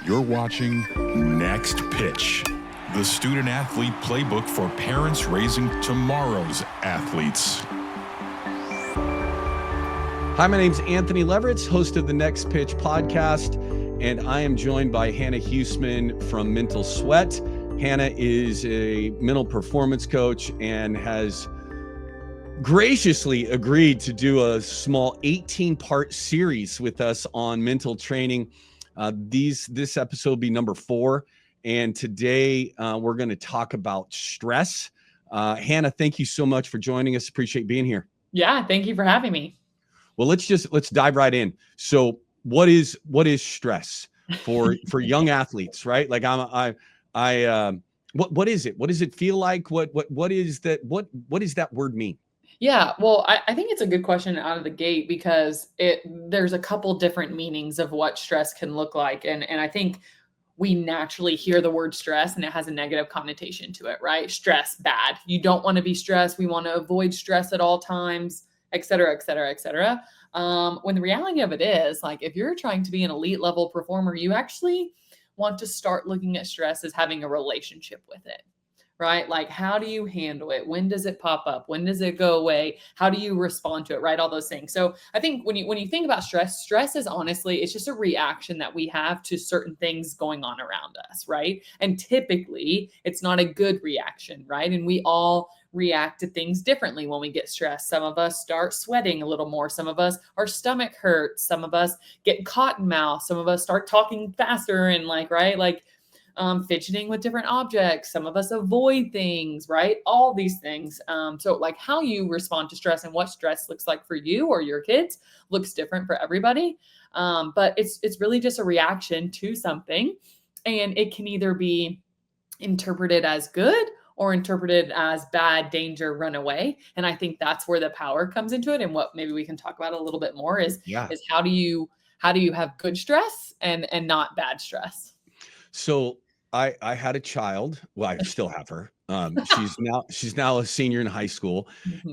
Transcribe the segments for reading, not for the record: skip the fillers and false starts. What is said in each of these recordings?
You're watching Next Pitch, the student athlete playbook for parents raising tomorrow's athletes. Hi, my name's Anthony Leveritz, host of the Next Pitch podcast, and I am joined by Hannah Huesman from Mental Sweat. Hannah is a mental performance coach and has graciously agreed to do a small 18-part series with us on mental training. This episode will be number 4, and today we're going to talk about stress. Hannah, thank you so much for joining us. Appreciate being here. Yeah, thank you for having me. Well, let's dive right in. So, what is stress for young athletes, right? Like what is it? What does it feel like? What is that? What does that word mean? Yeah, well, I think it's a good question out of the gate because there's a couple different meanings of what stress can look like. And I think we naturally hear the word stress and it has a negative connotation to it, right? Stress, bad. You don't want to be stressed. We want to avoid stress at all times, et cetera, et cetera, et cetera. When the reality of it is, like, if you're trying to be an elite level performer, you actually want to start looking at stress as having a relationship with it. Right? Like, how do you handle it? When does it pop up? When does it go away? How do you respond to it? Right? All those things. So I think when you think about stress is honestly, it's just a reaction that we have to certain things going on around us. Right? And typically it's not a good reaction. Right? And we all react to things differently when we get stressed. Some of us start sweating a little more. Some of us, our stomach hurts. Some of us get cotton mouth. Some of us start talking faster and fidgeting with different objects. Some of us avoid things, right? All these things. So like how you respond to stress and what stress looks like for you or your kids looks different for everybody. But it's really just a reaction to something. And it can either be interpreted as good or interpreted as bad, danger, run away. And I think that's where the power comes into it. And what maybe we can talk about a little bit more is how do you have good stress and not bad stress? So I had a child. Well, I still have her. She's now a senior in high school,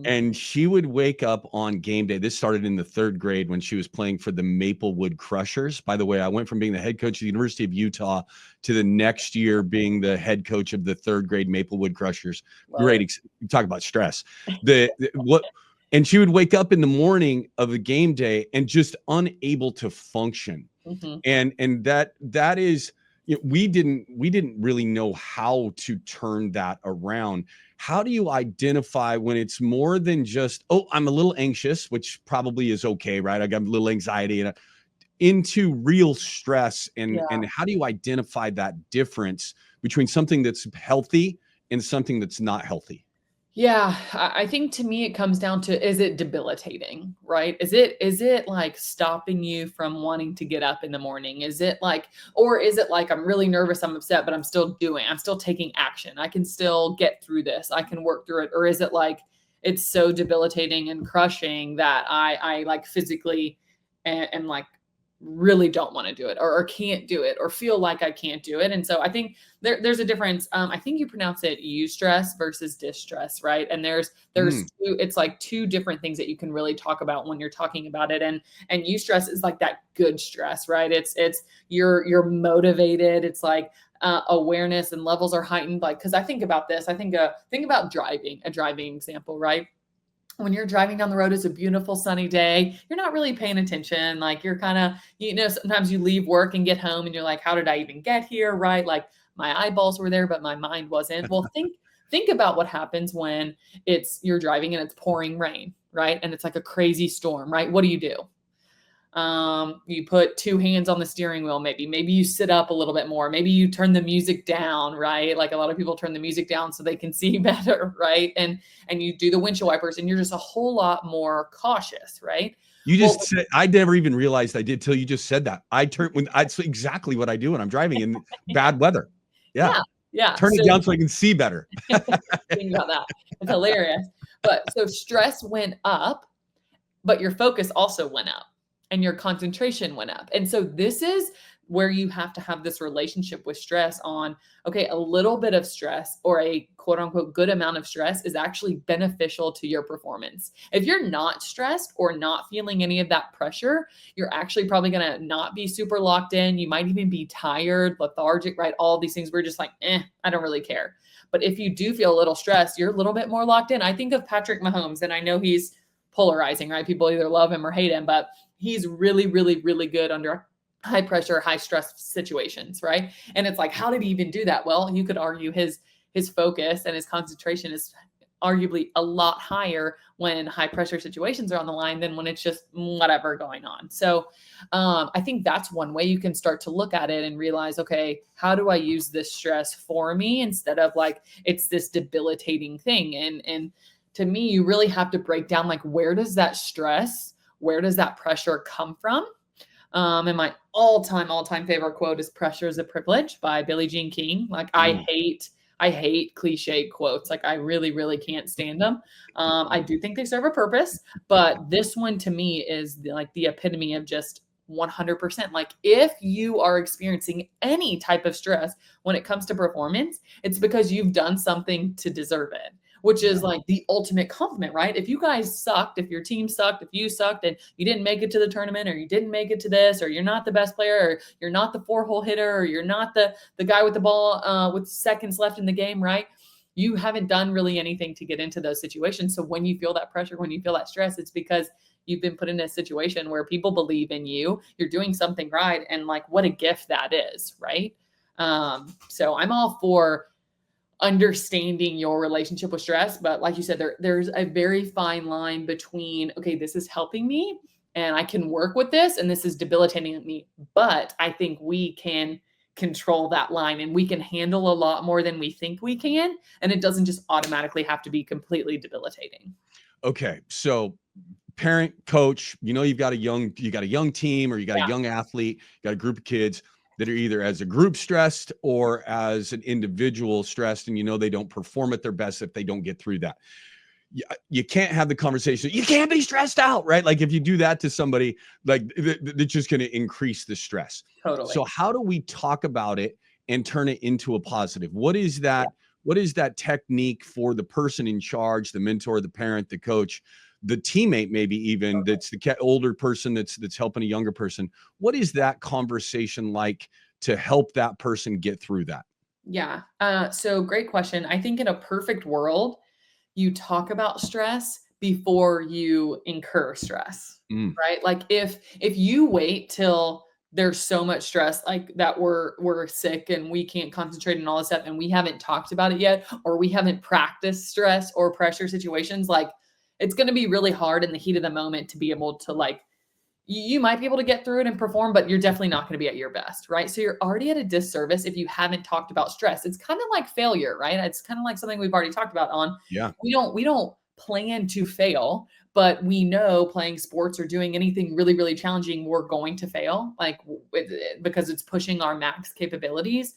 and she would wake up on game day. This started in the 3rd grade when she was playing for the Maplewood Crushers. By the way, I went from being the head coach of the University of Utah to the next year being the head coach of the 3rd grade Maplewood Crushers. Wow. Great. Talk about stress. And she would wake up in the morning of the game day and just unable to function. And that is. We didn't really know how to turn that around. How do you identify when it's more than just, oh, I'm a little anxious, which probably is okay, right? I got a little anxiety, and into real stress, and how do you identify that difference between something that's healthy and something that's not healthy? Yeah, I think to me, it comes down to, is it debilitating, right? Is it like stopping you from wanting to get up in the morning? Is it like, I'm really nervous, I'm upset, but I'm still taking action. I can still get through this. I can work through it. Or is it like, it's so debilitating and crushing that I like physically am like, really don't want to do it or can't do it or feel like I can't do it. And so I think there's a difference. I think you pronounce it eustress versus distress, right? And there's it's like 2 different things that you can really talk about when you're talking about it. And eustress is like that good stress, right? It's you're motivated. It's like awareness and levels are heightened. Like, cause I think about this, think about driving, a driving example, right? When you're driving down the road, it's a beautiful sunny day. You're not really paying attention. Like, you're kind of, sometimes you leave work and get home and you're like, how did I even get here? Right? Like, my eyeballs were there, but my mind wasn't. Well, think about what happens when you're driving and it's pouring rain, right? And it's like a crazy storm, right? What do? You put 2 hands on the steering wheel. Maybe you sit up a little bit more. Maybe you turn the music down, right? Like, a lot of people turn the music down so they can see better, right? And you do the windshield wipers, and you're just a whole lot more cautious, right? You just said, I never even realized I did till you just said that. That's exactly what I do when I'm driving in bad weather. Yeah. Turn it down so I can see better. Think about that. It's hilarious. But so stress went up, but your focus also went up. And your concentration went up. And so this is where you have to have this relationship with stress on, okay, a little bit of stress or a quote unquote good amount of stress is actually beneficial to your performance. If you're not stressed or not feeling any of that pressure, you're actually probably going to not be super locked in. You might even be tired, lethargic, right? All these things we're just like, I don't really care. But if you do feel a little stressed, you're a little bit more locked in. I think of Patrick Mahomes, and I know he's polarizing, right? People either love him or hate him, but he's really, really, really good under high pressure, high stress situations, right? And it's like, how did he even do that? Well, you could argue his focus and his concentration is arguably a lot higher when high pressure situations are on the line than when it's just whatever going on. So I think that's one way you can start to look at it and realize, okay, how do I use this stress for me instead of like it's this debilitating thing? And to me, you really have to break down like where does that stress, where does that pressure come from? And my all-time favorite quote is "Pressure is a Privilege" by Billie Jean King. Like I hate cliche quotes. Like I really, really can't stand them. I do think they serve a purpose, but this one to me is like the epitome of just 100%. Like if you are experiencing any type of stress when it comes to performance, it's because you've done something to deserve it, which is like the ultimate compliment, right? If you guys sucked, if your team sucked, if you sucked and you didn't make it to the tournament or you didn't make it to this, or you're not the best player, or you're not the 4-hole hitter, or you're not the guy with the ball with seconds left in the game, right? You haven't done really anything to get into those situations. So when you feel that pressure, when you feel that stress, it's because you've been put in a situation where people believe in you, you're doing something right. And like, what a gift that is, right? So I'm all for understanding your relationship with stress. But like you said, there's a very fine line between, okay, this is helping me and I can work with this, and this is debilitating me. But I think we can control that line and we can handle a lot more than we think we can. And it doesn't just automatically have to be completely debilitating. Okay. So parent, coach, you've got a young team, or you got a young athlete, you got a group of kids that are either as a group stressed or as an individual stressed, and they don't perform at their best if they don't get through that. You can't have the conversation, you can't be stressed out, right? Like if you do that to somebody, like they're just going to increase the stress. Totally. So how do we talk about it and turn it into a positive? What is that? What is that technique for the person in charge, the mentor, the parent, the coach, the teammate, maybe even that's the older person that's helping a younger person? What is that conversation like to help that person get through that? Yeah. So great question. I think in a perfect world, you talk about stress before you incur stress, right? Like if you wait till there's so much stress, like that we're sick and we can't concentrate and all this stuff, and we haven't talked about it yet, or we haven't practiced stress or pressure situations, like it's going to be really hard in the heat of the moment to be able to like, you might be able to get through it and perform, but you're definitely not going to be at your best, right? So you're already at a disservice if you haven't talked about stress. It's kind of like failure, right? It's kind of like something we've already talked about on. Yeah. We don't plan to fail, but we know playing sports or doing anything really, really challenging, we're going to fail, like because it's pushing our max capabilities.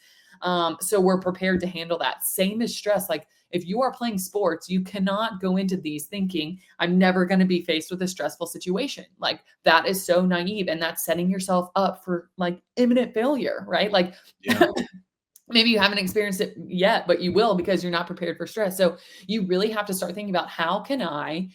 So we're prepared to handle that. Same as stress. Like if you are playing sports, you cannot go into these thinking, I'm never going to be faced with a stressful situation. Like that is so naive, and that's setting yourself up for like imminent failure, right? Like maybe you haven't experienced it yet, but you will because you're not prepared for stress. So you really have to start thinking about, how can I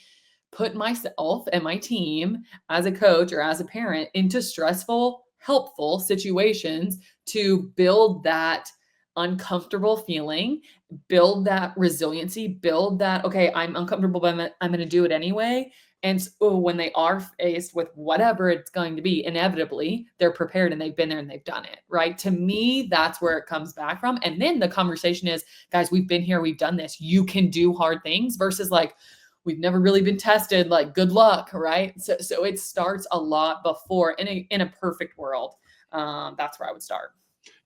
put myself and my team as a coach or as a parent into stressful, helpful situations to build that uncomfortable feeling, build that resiliency, build that, okay, I'm uncomfortable, but I'm going to do it anyway. And so when they are faced with whatever it's going to be, inevitably, they're prepared and they've been there and they've done it, right? To me, that's where it comes back from. And then the conversation is, guys, we've been here, we've done this. You can do hard things, versus like, we've never really been tested, like good luck, right? So it starts a lot before, in a perfect world. That's where I would start.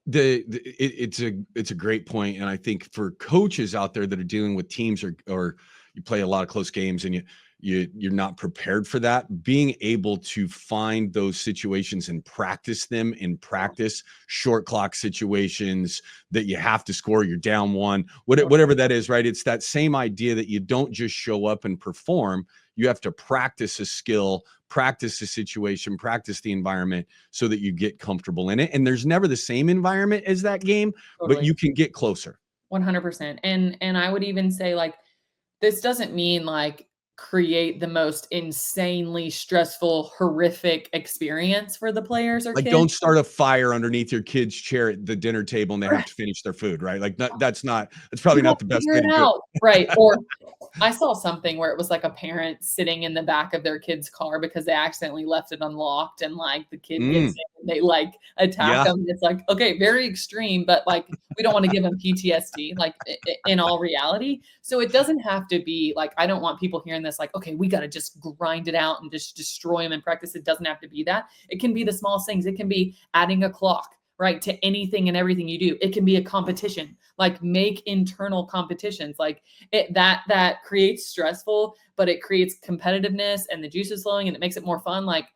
It's a great point. And I think for coaches out there that are dealing with teams, or you play a lot of close games and you're not prepared for that, being able to find those situations and practice them in practice, short clock situations that you have to score, you're down one, whatever that is, right? It's that same idea that you don't just show up and perform. You have to practice a skill, practice the situation, practice the environment so that you get comfortable in it. And there's never the same environment as that game, but Totally. you can get closer. 100%. And I would even say, like, this doesn't mean like create the most insanely stressful, horrific experience for the players or Like, kids. don't start a fire underneath your kid's chair at the dinner table and they have to finish their food, right? Like, that's probably not the best Figure way it to do it. out. Right. Or I saw something where it was like a parent sitting in the back of their kid's car because they accidentally left it unlocked, and like the kid gets in and they like attack Yeah. them. It's like, okay, very extreme, but like we don't want to give them PTSD, like in all reality. So it doesn't have to be like, I don't want people hearing this like, okay, we got to just grind it out and just destroy them in practice. It doesn't have to be that. It can be the smallest things. It can be adding a clock, right, to anything and everything you do. It can be a competition, like make internal competitions, like that creates stressful, but it creates competitiveness and the juices flowing and it makes it more fun. Like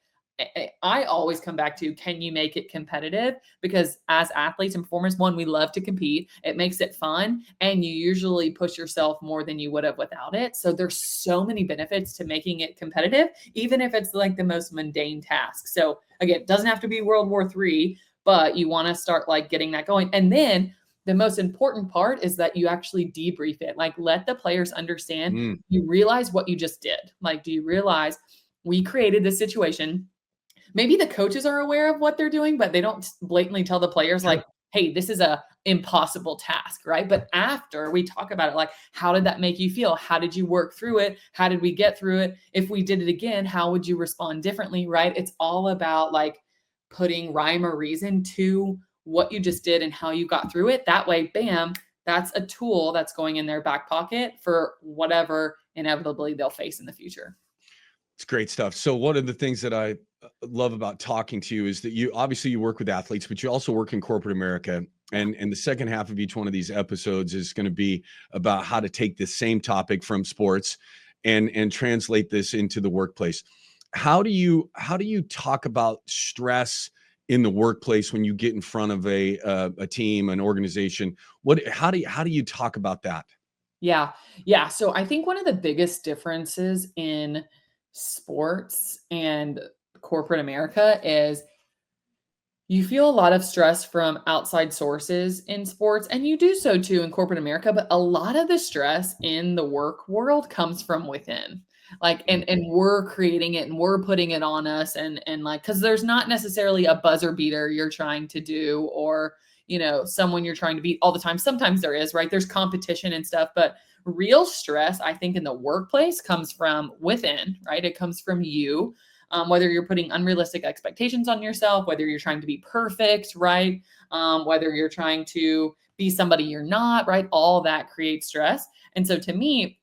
I always come back to, can you make it competitive? Because as athletes and performers, one, we love to compete. It makes it fun, and you usually push yourself more than you would have without it. So there's so many benefits to making it competitive, even if it's like the most mundane task. So again, it doesn't have to be World War III, but you want to start like getting that going. And then the most important part is that you actually debrief it. Like, let the players understand, you realize what you just did. Like, do you realize we created this situation? Maybe the coaches are aware of what they're doing, but they don't blatantly tell the players like, hey, this is a impossible task, right? But after we talk about it, like, how did that make you feel? How did you work through it? How did we get through it? If we did it again, how would you respond differently, right? It's all about like putting rhyme or reason to what you just did and how you got through it. That way, bam, that's a tool that's going in their back pocket for whatever inevitably they'll face in the future. It's great stuff. So one of the things that I love about talking to you is that you obviously you work with athletes, but you also work in corporate America. And the second half of each one of these episodes is going to be about how to take this same topic from sports and translate this into the workplace. How do you talk about stress in the workplace when you get in front of a team, an organization? How do you talk about that? Yeah. Yeah. So I think one of the biggest differences in sports and corporate America is you feel a lot of stress from outside sources in sports, and you do so too in corporate America, but a lot of the stress in the work world comes from within. Like, and we're creating it and we're putting it on us, and like, because there's not necessarily a buzzer beater you're trying to do, or someone you're trying to beat all the time. Sometimes there is, right? There's competition and stuff, but real stress, I think, in the workplace comes from within, right? It comes from you. Whether you're putting unrealistic expectations on yourself, whether you're trying to be perfect, right? Whether you're trying to be somebody you're not, right? All that creates stress. And so to me,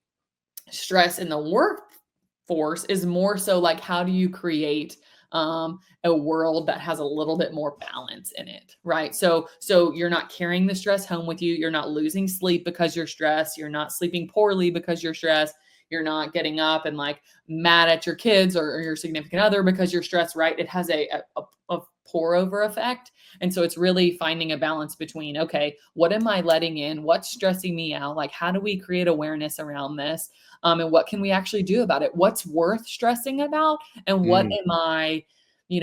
stress in the workforce is more so like, how do you create a world that has a little bit more balance in it, right? So you're not carrying the stress home with you. You're not losing sleep because you're stressed. You're not sleeping poorly because you're stressed. You're not getting up and like mad at your kids or your significant other because you're stressed, right? It has a pour over effect. And so it's really finding a balance between, okay, what am I letting in? What's stressing me out? Like, how do we create awareness around this? And what can we actually do about it? What's worth stressing about? And what am I,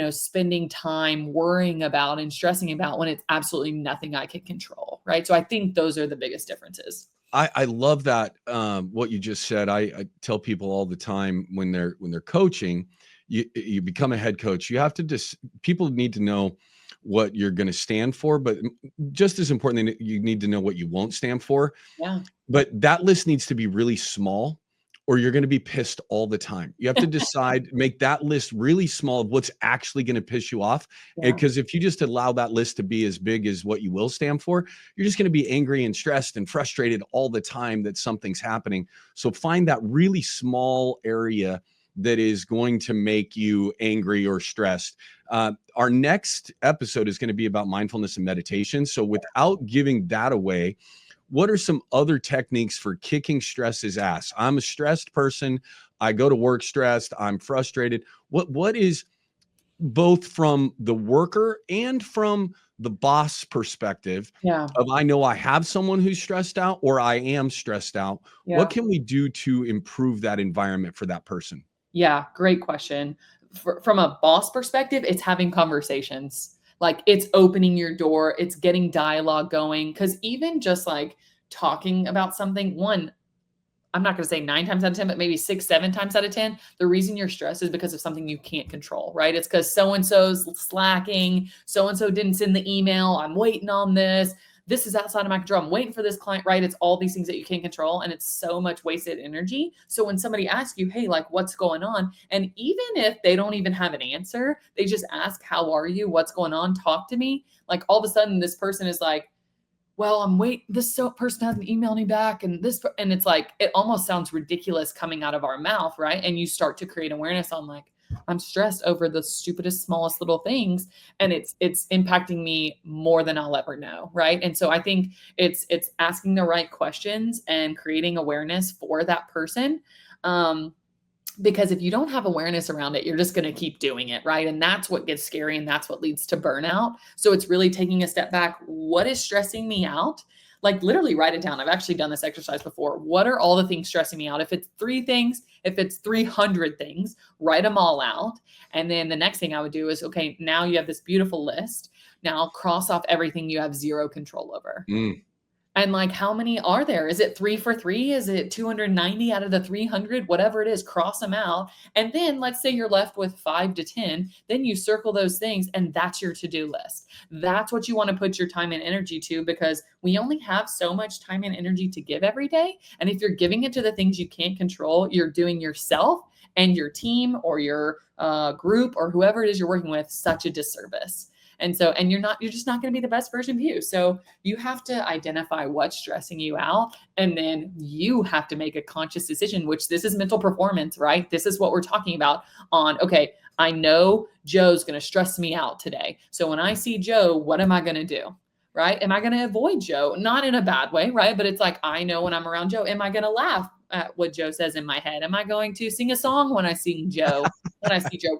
spending time worrying about and stressing about when it's absolutely nothing I can control, right? So I think those are the biggest differences. I love that, what you just said. I tell people all the time when they're coaching, you become a head coach, you have to people need to know what you're going to stand for, but just as important, you need to know what you won't stand for. Yeah. But that list needs to be really small, or you're going to be pissed all the time. You have to decide, make that list really small of what's actually going to piss you off. Yeah. Because if you just allow that list to be as big as what you will stand for, you're just going to be angry and stressed and frustrated all the time that something's happening. So find that really small area that is going to make you angry or stressed. Our next episode is going to be about mindfulness and meditation. So without giving that away, what are some other techniques for kicking stress's ass? I'm a stressed person. I go to work stressed. I'm frustrated. What is both from the worker and from the boss perspective Yeah. of, I know I have someone who's stressed out or I am stressed out. Yeah. What can we do to improve that environment for that person? Yeah, great question. From a boss perspective, it's having conversations. Like it's opening your door, it's getting dialogue going. Cause even just like talking about something, one, I'm not going to say 9 times out of 10, but maybe 6, 7 times out of 10, the reason you're stressed is because of something you can't control, right? It's because so-and-so's slacking. So-and-so didn't send the email. I'm waiting on this. This is outside of my control. I'm waiting for this client, right? It's all these things that you can't control. And it's so much wasted energy. So when somebody asks you, hey, like what's going on? And even if they don't even have an answer, they just ask, how are you? What's going on? Talk to me. Like all of a sudden this person is like, well, I'm waiting. This person hasn't emailed me back, and and it's like it almost sounds ridiculous coming out of our mouth, right? And you start to create awareness on like, I'm stressed over the stupidest, smallest little things, and it's impacting me more than I'll ever know, right? And so I think it's asking the right questions and creating awareness for that person. Because if you don't have awareness around it, you're just going to keep doing it, right? And that's what gets scary and that's what leads to burnout. So it's really taking a step back. What is stressing me out? Like literally write it down. I've actually done this exercise before. What are all the things stressing me out? If it's 3 things, if it's 300 things, write them all out. And then the next thing I would do is, okay, now you have this beautiful list. Now cross off everything you have zero control over. And like, how many are there? Is it 3 for 3? Is it 290 out of the 300? Whatever it is, cross them out. And then let's say you're left with 5 to 10. Then you circle those things and that's your to-do list. That's what you want to put your time and energy to, because we only have so much time and energy to give every day. And if you're giving it to the things you can't control, you're doing yourself and your team or your group or whoever it is you're working with such a disservice. And so, and you're just not going to be the best version of you. So you have to identify what's stressing you out. And then you have to make a conscious decision, which this is mental performance, right? This is what we're talking about on, okay, I know Joe's going to stress me out today. So when I see Joe, what am I going to do? Right? Am I going to avoid Joe? Not in a bad way, right? But it's like, I know when I'm around Joe, am I going to laugh at what Joe says in my head? Am I going to sing a song when I see Joe,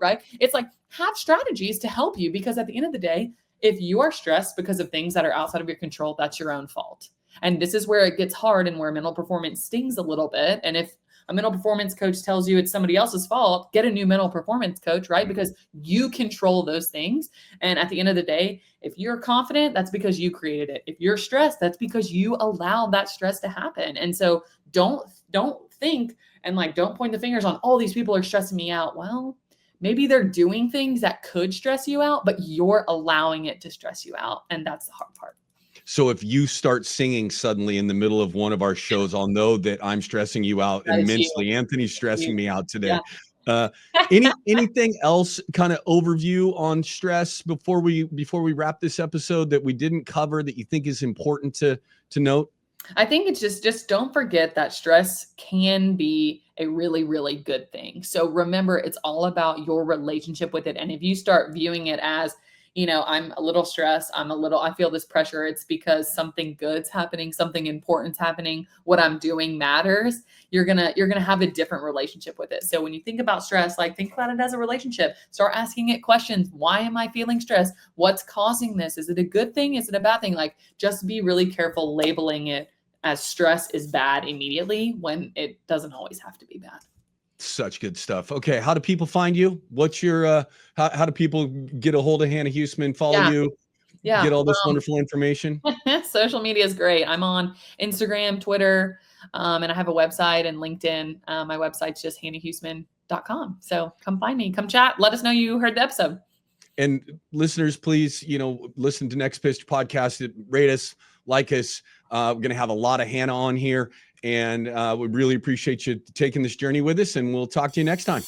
right? It's like, have strategies to help you, because at the end of the day, if you are stressed because of things that are outside of your control, that's your own fault. And this is where it gets hard and where mental performance stings a little bit. And if a mental performance coach tells you it's somebody else's fault, get a new mental performance coach, right? Because you control those things. And at the end of the day, if you're confident, that's because you created it. If you're stressed, that's because you allowed that stress to happen. And so don't think and like, don't point the fingers on, all these people are stressing me out. Well, maybe they're doing things that could stress you out, but you're allowing it to stress you out. And that's the hard part. So if you start singing suddenly in the middle of one of our shows, I'll know that I'm stressing you out immensely. Anthony's stressing me out today. Yeah. Anything else kind of overview on stress before we wrap this episode that we didn't cover that you think is important to note? I think it's just don't forget that stress can be a really, really good thing. So remember, it's all about your relationship with it. And if you start viewing it as, you know, I'm a little stressed, I feel this pressure, it's because something good's happening, something important's happening, what I'm doing matters, you're gonna have a different relationship with it. So when you think about stress, like think about it as a relationship. Start asking it questions. Why am I feeling stressed? What's causing this? Is it a good thing? Is it a bad thing? Like just be really careful labeling it as stress is bad immediately when it doesn't always have to be bad. Such good stuff. Okay. How do people find you? What's your, how do people get a hold of Hannah Huesman, follow you, get all this wonderful information? Social media is great. I'm on Instagram, Twitter, and I have a website and LinkedIn. My website's just hannahhuesman.com. So come find me, come chat. Let us know you heard the episode. And listeners, please, listen to Next Pitch podcast, rate us, like us. We're going to have a lot of Hannah on here, and we really appreciate you taking this journey with us, and we'll talk to you next time.